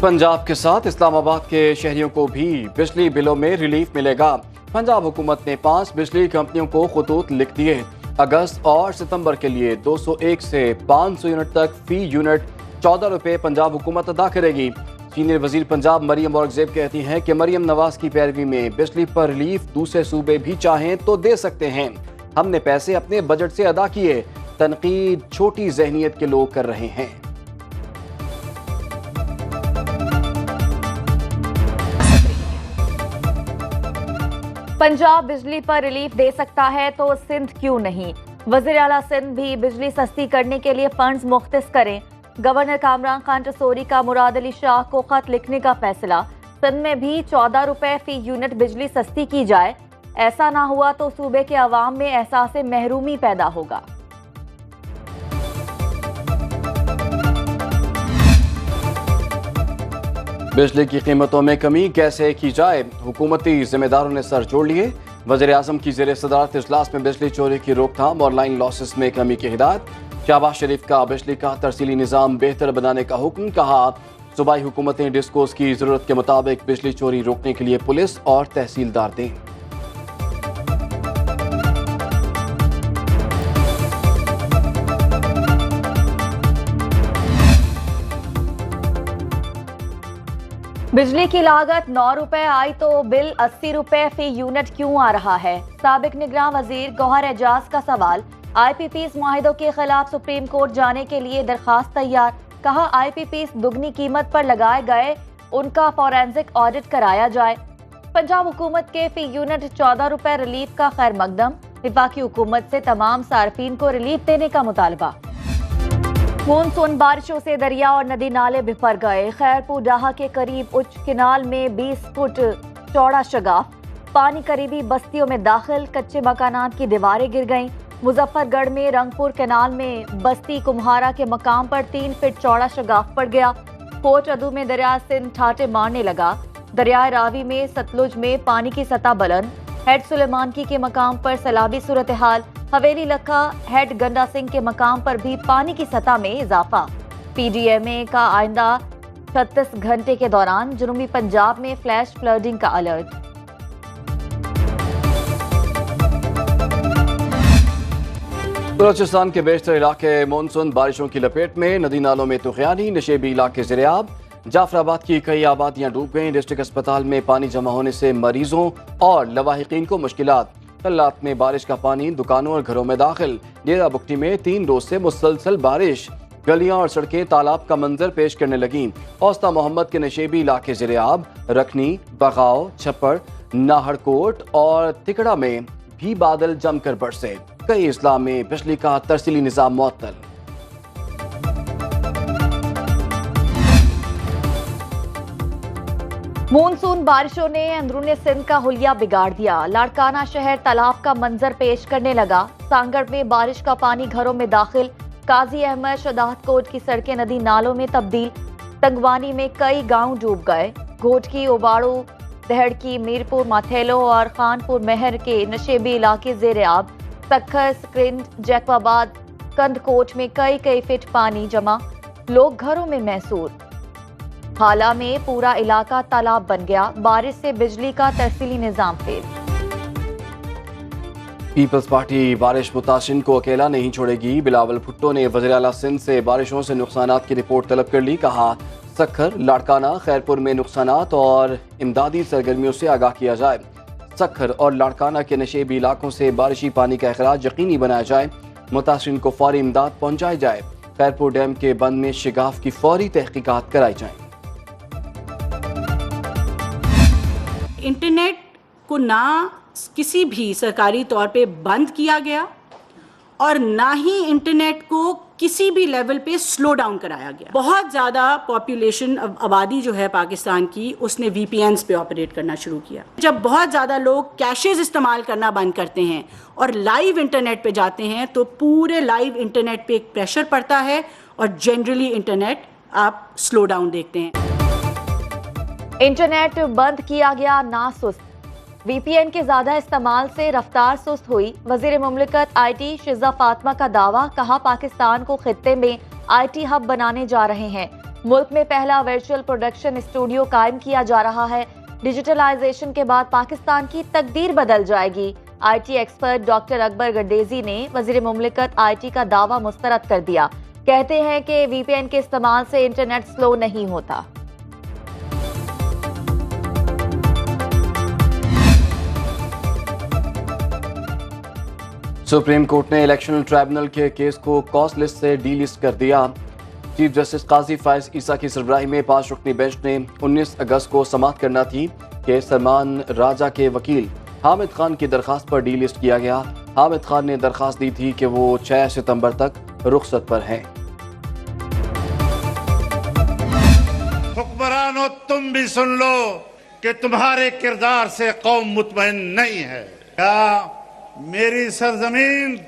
पंजाब के साथ इस्लामाबाद के शहरियों को भी बिजली बिलों में रिलीफ मिलेगा। पंजाब हुकूमत ने 5 बिजली कंपनियों को खतूत लिख दिए। अगस्त और सितंबर के लिए 201 से 500 यूनिट तक फी यूनिट 14 रुपए पंजाब हुकूमत अदा करेगी। सीनियर वजीर पंजाब मरियम औरंगजेब कहती हैं कि मरियम नवाज की पैरवी में बिजली पर रिलीफ दूसरे सूबे भी चाहें तो दे सकते हैं। हमने पैसे अपने बजट से अदा किए। तनकीद छोटी जहनियत के लोग कर रहे हैं। पंजाब बिजली पर रिलीफ दे सकता है तो सिंध क्यों नहीं। वज़ीर आला सिंध भी बिजली सस्ती करने के लिए फंड्स मुख्तस करें। गवर्नर कामरान खान टसोरी का मुराद अली शाह को खत लिखने का फैसला। सिंध में भी 14 रुपए फी यूनिट बिजली सस्ती की जाए। ऐसा ना हुआ तो सूबे के अवाम में एहसास महरूमी पैदा होगा। बिजली की कीमतों में कमी कैसे की जाए, हुकूमती जिम्मेदारों ने सर जोड़ लिए। वज़ीर आज़म की ज़ेर सदारत इजलास में बिजली चोरी की रोकथाम और लाइन लॉसेस में कमी की हिदायत। शहबाज शरीफ का बिजली का तरसीली निज़ाम बेहतर बनाने का हुक्म। कहा सूबाई हुकूमतें डिस्कोस की ज़रूरत के मुताबिक बिजली चोरी रोकने के लिए पुलिस और तहसीलदार दें। बिजली की लागत 9 रुपए आई तो बिल 80 रुपए फी यूनिट क्यों आ रहा है। साबिक निगरान वजीर गौहर एजाज का सवाल। IPPs मुआहिदों के खिलाफ सुप्रीम कोर्ट जाने के लिए दरखास्त तैयार। कहा IPPs दुगनी कीमत पर लगाए गए, उनका फॉरेंसिक ऑडिट कराया जाए। पंजाब हुकूमत के फी यूनिट 14 रुपए रिलीफ का खैर मकदम। वफाकी हुकूमत से तमाम सार्फिन को रिलीफ देने का मुतालबा। मानसून बारिशों से दरिया और नदी नाले बिफर गए। खैरपुर डाहा के करीब उच्च किनाल में 20 फुट चौड़ा शगाफ। पानी करीबी बस्तियों में दाखिल। कच्चे मकानात की दीवारें गिर गईं। मुजफ्फरगढ़ में रंगपुर कैनाल में बस्ती कुम्हारा के मकाम पर 3 फीट चौड़ा शगाफ पड़ गया। कोट अदू में दरिया सिंध ठाटे मारने लगा। दरिया रावी में सतलुज में पानी की सतह बुलंद। हेड सुलेमानकी के मकाम पर सैलाबी सूरत हाल। हवेली लखा हेड गंडा सिंह के मकाम पर भी पानी की सतह में इजाफा। PDMA का आइंदा 36 घंटे के दौरान जनूबी पंजाब में फ्लैश फ्लडिंग का अलर्ट। बलोचिस्तान के बेशतर इलाके मानसून बारिशों की लपेट में। नदी नालों में तुगयानी। नशेबी इलाके ज़ेर-ए-आब। जाफराबाद की कई आबादियां डूब गईं। डिस्ट्रिक्ट अस्पताल में पानी जमा होने से मरीजों और लवाहिकीन को मुश्किलात। कल्लात में बारिश का पानी दुकानों और घरों में दाखिल। डेरा बुक्टी में 3 रोज से मुसलसल बारिश। गलियां और सड़कें तालाब का मंजर पेश करने लगीं। औस्ता मोहम्मद के नशेबी इलाके ज़ेर-ए-आब, रखनी, बगाव, छप्पड़, नाहरकोट और तिकड़ा में भी बादल जमकर बरसे। कई इस्लाम में बिजली का तरसीली निज़ाम मुअत्तल। मानसून बारिशों ने अंदरूनी सिंध का हुलिया बिगाड़ दिया। लाड़काना शहर तालाब का मंजर पेश करने लगा। सांगड़ में बारिश का पानी घरों में दाखिल। काजी अहमद शदाहत कोट की सड़कें नदी नालों में तब्दील। तंगवानी में कई गांव डूब गए। घोटकी, ओबाड़ू, दहड़की, मीरपुर, माथेलो और खानपुर महर के नशेबी इलाके ज़ेर-ए-आब। सखर, स्क्रिंड, जैकबाबाद, कंदकोट में कई फीट पानी जमा। लोग घरों में महसूर। हाला में पूरा इलाका तालाब बन गया। बारिश से बिजली का तरसीली निजाम फेल। पीपल्स पार्टी बारिश मुतासिन को अकेला नहीं छोड़ेगी। बिलावल भुट्टो ने वज़ीर आला सिंध से बारिशों से नुकसानात की रिपोर्ट तलब कर ली। कहा सखर, लाड़काना, खैरपुर में नुकसानात और इमदादी सरगर्मियों से आगाह किया जाए। सखर और लाड़काना के नशेबी इलाकों से बारिशी पानी का अखराज यकीनी बनाया जाए। मुतासिन को फौरी इमदाद पहुँचाई जाए। खैरपुर डैम के बंद में शिगाफ की फौरी तहकीकात कराई जाए। इंटरनेट को ना किसी भी सरकारी तौर पे बंद किया गया और ना ही इंटरनेट को किसी भी लेवल पे स्लो डाउन कराया गया। बहुत ज़्यादा पॉपुलेशन आबादी जो है पाकिस्तान की, उसने VPNs पे ऑपरेट करना शुरू किया। जब बहुत ज़्यादा लोग कैशेज इस्तेमाल करना बंद करते हैं और लाइव इंटरनेट पे जाते हैं तो पूरे लाइव इंटरनेट पे एक प्रेशर पड़ता है और जनरली इंटरनेट आप स्लो डाउन देखते हैं। इंटरनेट बंद किया गया ना सुस्त। VPN के ज्यादा इस्तेमाल से रफ्तार सुस्त हुई। वजीर मुमलिकत IT शिजा फातिमा का दावा। कहा पाकिस्तान को खित्ते में IT हब बनाने जा रहे हैं। मुल्क में पहला वर्चुअल प्रोडक्शन स्टूडियो कायम किया जा रहा है। डिजिटलाइजेशन के बाद पाकिस्तान की तकदीर बदल जाएगी। IT expert doctor Akbar Gardezi ने वजीर मुमलिकत IT का दावा मुस्तरद कर दिया। कहते हैं कि VPN के इस्तेमाल से इंटरनेट स्लो नहीं होता। सुप्रीम कोर्ट ने इलेक्शन ट्राइब्यूनल के केस को कॉस्ट लिस्ट से डी लिस्ट कर दिया। चीफ जस्टिस काजी फायज ईसा की सरबराही में 5 रुकनी बेंच ने 19 अगस्त को समाअत करना थी कि सलमान राजा के वकील हामिद खान की दरखास्त पर डी लिस्ट किया गया। हामिद खान ने दरखास्त दी थी कि वो 6 सितंबर तक रुखसत पर हैं। हुक्मरानों, तुम भी सुन लो कि तुम्हारे किरदार से कौम मुतमईन नहीं है। क्या मेरी सरजमीन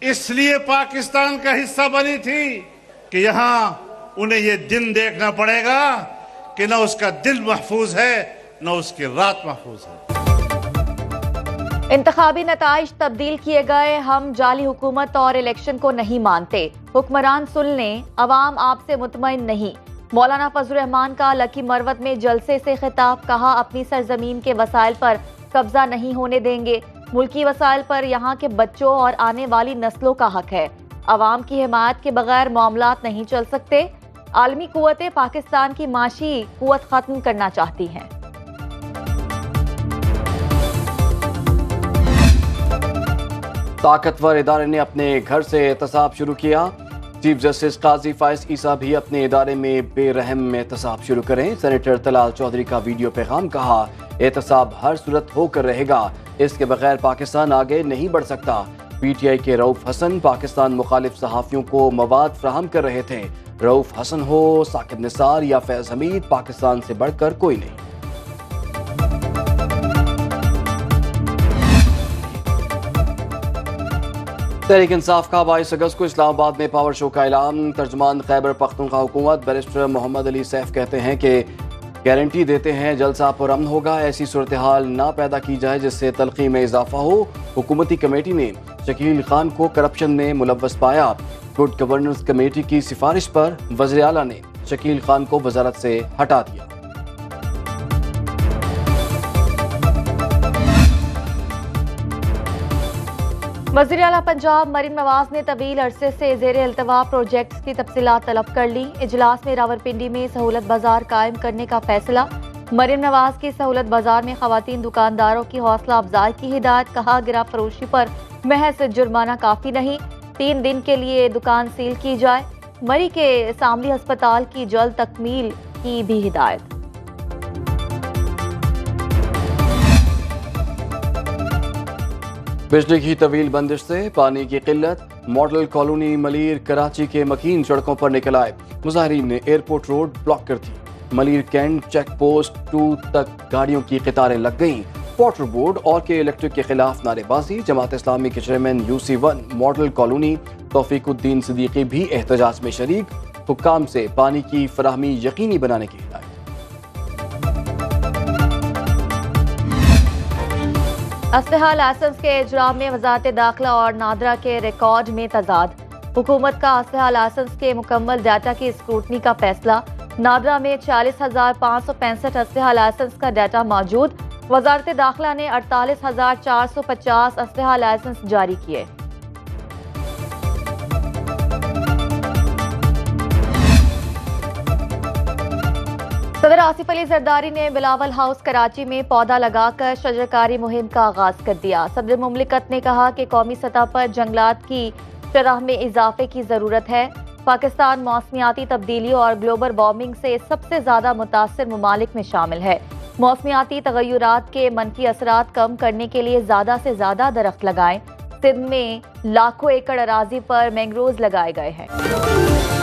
इसलिए पाकिस्तान का हिस्सा बनी थी कि यहाँ उन्हें ये दिन देखना पड़ेगा कि न उसका दिल महफूज है न उसकी रात महफूज है। इंतखाबी नताइज तब्दील किए गए, हम जाली हुकूमत और इलेक्शन को नहीं मानते। हुक्मरान सुन लें, अवाम आपसे मुतमईन नहीं। मौलाना फजल रहमान का लकी मरवत में जलसे से खिताब, कहा अपनी सरजमीन के वसाइल पर कब्जा नहीं होने देंगे। मुल्की वसाइल पर यहाँ के बच्चों और आने वाली नस्लों का हक है। अवाम की हिमायत के बगैर मामलात नहीं चल सकते। आलमी कुव्वतें पाकिस्तान की माशी कुव्वत खत्म करना चाहती हैं। ताकतवर इदारे ने अपने घर से एहतसाब शुरू किया। चीफ जस्टिस काजी फायज ईसा भी अपने इदारे में बेरहम एहतसाब शुरू करें। सेनेटर तलाल चौधरी का वीडियो पैगाम, कहा एहतसाब हर सूरत होकर रहेगा, इसके बगैर पाकिस्तान आगे नहीं बढ़ सकता। PTI के रऊफ हसन पाकिस्तान मुखालिफ सहाफ़ियों को मवाद फ्राहम कर रहे थे। रऊफ हसन हो, साकिब निसार या फैज हमीद, पाकिस्तान से बढ़कर कोई नहीं। तहरीक इंसाफ का 22 अगस्त को इस्लामाबाद में पावर शो का ऐलान। तर्जमान खैबर पख्तूनख्वा हुकूमत बैरिस्टर मोहम्मद अली सैफ कहते हैं कि गारंटी देते हैं जलसा पुरअमन होगा। ऐसी सूरत हाल ना पैदा की जाए जिससे तलखी में इजाफा हो। हुकूमती कमेटी ने शकील खान को करप्शन में मुलव्वस पाया। गुड गवर्नेंस कमेटी की सिफारिश पर वज़ीर आला ने शकील खान को वजारत से हटा दिया। वज़ीर आला पंजाब मरीम नवाज ने तवील अरसे से ज़ेर अल्तवा प्रोजेक्ट्स की तफसीलात तलब कर ली। इजलास में रावलपिंडी में सहूलत बाजार कायम करने का फैसला। मरीम नवाज की सहूलत बाजार में खवातीन दुकानदारों की हौसला अफजाई की हिदायत, कहा गिरा फरोशी पर महज जुर्माना काफ़ी नहीं, 3 दिन के लिए दुकान सील की जाए। मरी के सामली अस्पताल की जल्द तकमील की भी हिदायत। बिजली की तवील बंदिश से पानी की किल्लत, मॉडल कॉलोनी मलीर कराची के मकीन सड़कों पर निकल आए। मुजाहिरीन ने एयरपोर्ट रोड ब्लॉक कर दी। मलीर कैंट चेक पोस्ट 2 तक गाड़ियों की कतारें लग गईं। वाटर बोर्ड और के इलेक्ट्रिक के खिलाफ नारेबाजी। जमात इस्लामी के chairman UC1 model colony Taufiquddin Siddiqui भी एहतजाज में शरीक। हुक्काम से पानी की फराहमी यकीनी बनाने की हिदायत। असलहा लाइसेंस के इजरा में वजारत दाखिला और नादरा के रिकॉर्ड में तजाद। हुकूमत का असलहा लाइसेंस के मुकम्मल डाटा की स्क्रूटनी का फैसला। नादरा में 40,565 असलहा लाइसेंस का डाटा मौजूद। वजारत दाखिला ने 48,450 असलहा लाइसेंस जारी किए। सदर आसिफ अली जरदारी ने बिलावल हाउस कराची में पौधा लगाकर शजरकारी मुहिम का आगाज कर दिया। सदर मुमलिकत ने कहा कि कौमी सतह पर जंगलात की शरह में इजाफे की जरूरत है। पाकिस्तान मौसमियाती तब्दीली और ग्लोबल वार्मिंग से सबसे ज्यादा मुतासर ममालिक में शामिल है। मौसमियाती तगय्युरात के मनफी असरात कम करने के लिए ज्यादा से ज्यादा दरख्त लगाएं। सिंध में लाखों एकड़ अराजी पर मैंग्रोव्स लगाए गए हैं।